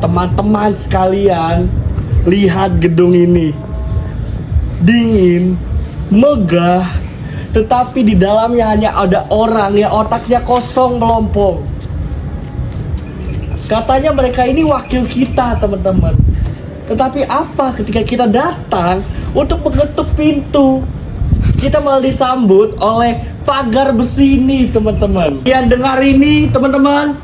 Teman-teman sekalian, lihat gedung ini. Dingin, megah, tetapi di dalamnya hanya ada orang yang otaknya kosong melompong. Katanya mereka ini wakil kita, teman-teman. Tetapi apa ketika kita datang untuk mengetuk pintu, kita malah disambut oleh pagar besi ini, teman-teman. Yang dengar ini, teman-teman,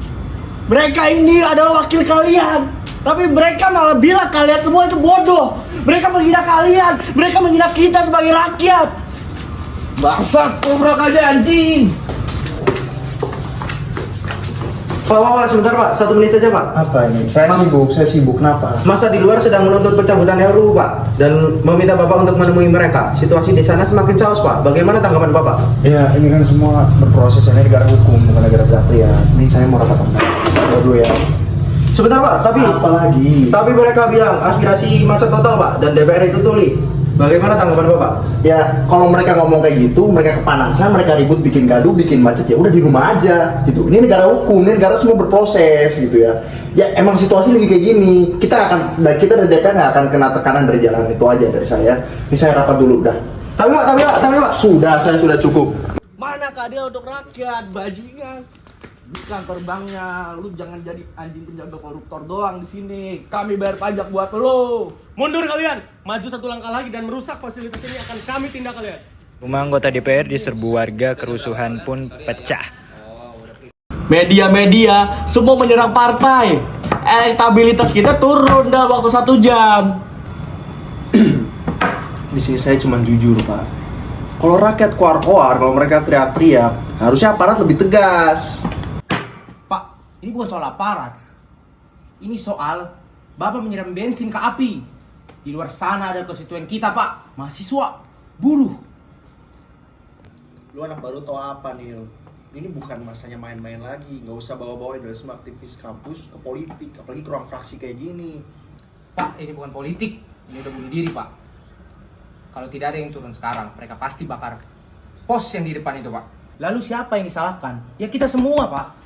mereka ini adalah wakil kalian. Tapi mereka malah bilang kalian semua itu bodoh. Mereka menghina kalian, mereka menghina kita sebagai rakyat. Bangsat, kubrak aja anjing. Pak, sebentar Pak, 1 menit aja Pak. Apa ini? Saya sibuk, kenapa? Masa di luar sedang menuntut pencabutan RUU Pak, dan meminta Bapak untuk menemui mereka. Situasi di sana semakin caos Pak, bagaimana tanggapan Bapak? Ya, ini kan semua berproses, ini negara hukum, bukan negara ya. Ini saya mau rapat dulu ya. Sebentar Pak, Apa lagi? tapi mereka bilang aspirasi macet total Pak, dan DPR itu tuli. Bagaimana tanggapan Bapak? Ya, kalau mereka ngomong kayak gitu, mereka kepanasan, mereka ribut, bikin gaduh, bikin macet, ya udah di rumah aja gitu. Ini negara hukum, ini negara semua berproses gitu ya. Ya emang situasi lagi kayak gini. Kita dari DPR nggak akan kena tekanan dari jalan, itu aja dari saya. Ini saya rapat dulu udah. Tapi Pak. Saya sudah cukup. Mana keadilan untuk rakyat, bajingan? Bukan terbangnya, lu jangan jadi anjing penjaga koruptor doang di sini. Kami bayar pajak buat lu. Mundur kalian, maju 1 langkah lagi dan merusak fasilitas ini akan kami tindak kalian. Rumah anggota DPR diserbu warga, kerusuhan pun pecah. Media-media semua menyerang partai. Elektabilitas kita turun dalam waktu 1 jam. Di sini saya cuma jujur, Pak. Kalau rakyat koar-koar, kalau mereka teriak-teriak, harusnya aparat lebih tegas. Pak, ini bukan soal aparat. Ini soal Bapak menyiram bensin ke api. Di luar sana ada konstituen kita, Pak. Mahasiswa, buruh. Lu anak baru tau apa, Nil? Ini bukan masanya main-main lagi. Nggak usah bawa-bawa idealisme aktivis kampus ke politik, apalagi ke ruang fraksi kayak gini. Pak, ini bukan politik. Ini udah bunuh diri, Pak. Kalau tidak ada yang turun sekarang, mereka pasti bakar pos yang di depan itu, Pak. Lalu siapa yang disalahkan? Ya kita semua, Pak.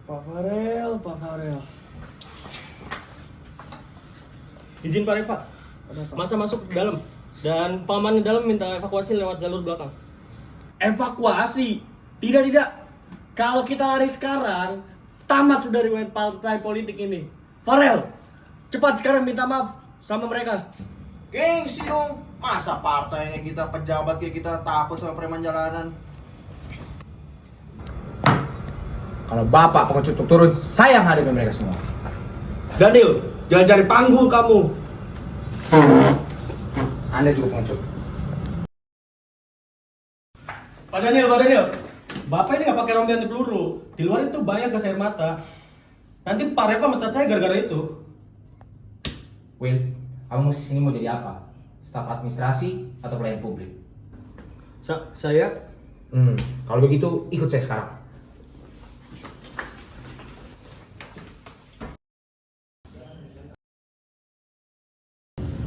Pak Farel. Izin Pak Reva, masa masuk ke dalam dan paman di dalam minta evakuasi lewat jalur belakang. Evakuasi? Tidak. Kalau kita lari sekarang, tamat sudah riwayat partai politik ini. Farel, cepat sekarang minta maaf sama mereka. Gengsi dong. Masa partainya kita, pejabat kayak kita takut sama preman jalanan? Kalau Bapak pengecut untuk turun, saya yang hadapi mereka semua. Daniel, jangan cari panggung kamu. Anda juga pengecut. Pak Daniel, Bapak ini nggak pakai rompi anti peluru. Di luar itu banyak gas air mata. Nanti Pak Reva mecat saya gara-gara itu. Will, kamu sini mau jadi apa? Staf administrasi atau pelayan publik? Saya Kalau begitu ikut saya sekarang.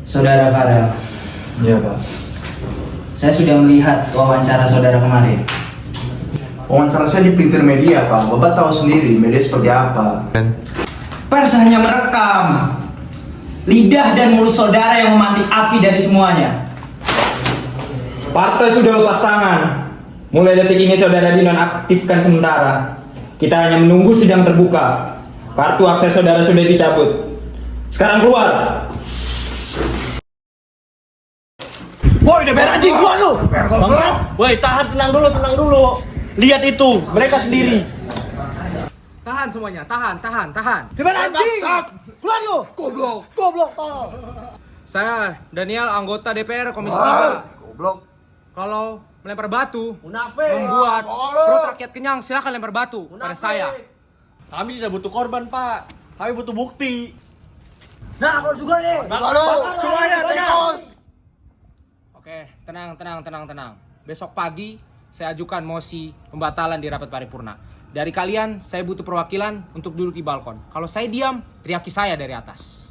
Saudara Farel, Iya, Pak. saya sudah melihat wawancara saudara kemarin. Wawancara saya dipelintir media, Pak. Bapak tahu sendiri media seperti apa. Pers hanya merekam lidah dan mulut saudara yang memantik api dari semuanya. Partai sudah lepas tangan. Mulai detik ini saudara dinonaktifkan sementara. Kita hanya menunggu sidang terbuka. Kartu akses saudara sudah dicabut. Sekarang keluar. Woi, DPR anjing, keluar lu. Bangsat. Woi, tenang dulu. Lihat itu, mereka sendiri. Tahan semuanya, tahan. DPR anjing. Keluar lu. Goblok tolong. Saya Daniel, anggota DPR Komisi 3. Goblok. Kalau melempar batu Munafik. membuat perut rakyat kenyang, silakan lempar batu pada saya. Kami tidak butuh korban, Pak. Kami butuh bukti. Nah, aku juga nih. Semuanya tenang. Oke, tenang. Besok pagi saya ajukan mosi pembatalan di rapat paripurna. Dari kalian, saya butuh perwakilan untuk duduk di balkon. Kalau saya diam, teriaki saya dari atas.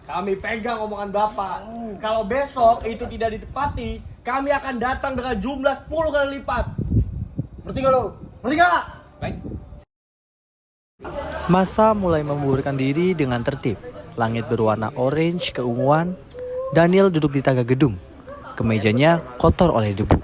Kami pegang omongan Bapak. Kalau besok itu tidak ditepati, kami akan datang dengan jumlah 10 kali lipat. Ngerti nggak lo? Ngerti nggak? Baik. Masa mulai membubarkan diri dengan tertib. Langit berwarna orange keunguan. Daniel duduk di tangga gedung. Kemejanya kotor oleh debu.